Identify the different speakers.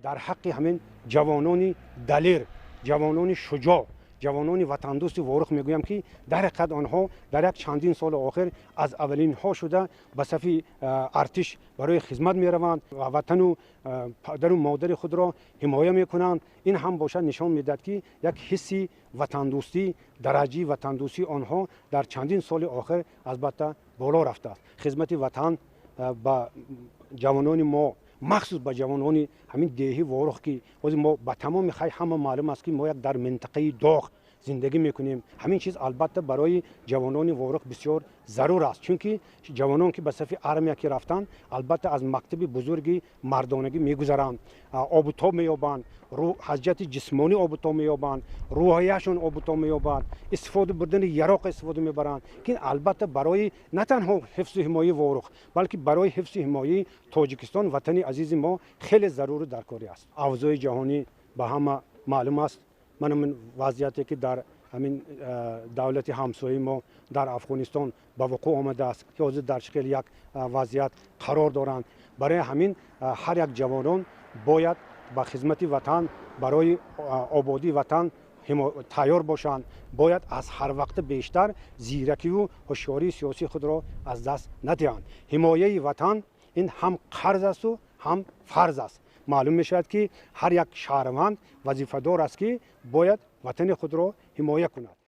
Speaker 1: در حق همین جوانان دلیر، جوانان شجاع، جوانان وطن دوست وارخ میگویم که در حقیقت آنها در یک چندین سال آخر از اولین ها شده به صف ارتش برای خدمت میروند و وطن و پدر و مادر خود را حمایت میکنند. این هم باشد نشان میدهد که یک حس وطن دوستی، درجه وطن دوستی آنها در چندین سال آخر البته بالا رفته است. خدمت وطن با جوانان ما، مخصوص با جوانان همین دهی وارخ که ما با تمام خیلی همه معلوم است که ما یک در منطقه داغ زندگی میکنیم. همین چیز البته برای جوانان وارخ بسیار ضرور است، چون که جوانان که به صف ارمیا که رفتن البته از مکتب بزرگی مردانگی میگذرند، آب و تاب مییابند، حاجت جسمانی آب و تاب مییابند، روحیه‌شون آب و تاب مییابند، استفاده بردن یراق استفاده میبرند که البته برای نه تنها حفظ و حمایت وارخ بلکه برای حفظ و حمایت تاجیکستان وطن عزیز ما خیلی ضرور در کاری است. اوضاع جهانی به همه معلوم است. من وضعیتی که در همین دولت همسایه ما در افغانستان به وقوع آمده است که حاضر در شکل یک وضعیت قرار دارند. برای همین هر یک جوانان باید به خدمت وطن، برای آبادی وطن تیار باشند. باید از هر وقت بیشتر زیرکی و هوشیاری سیاسی خود را از دست ندهند. حمایت وطن این هم قرض است و هم فرض است. معلوم می شود که هر یک شهروند وظیفه دار است که باید وطن خود را حمایت کند.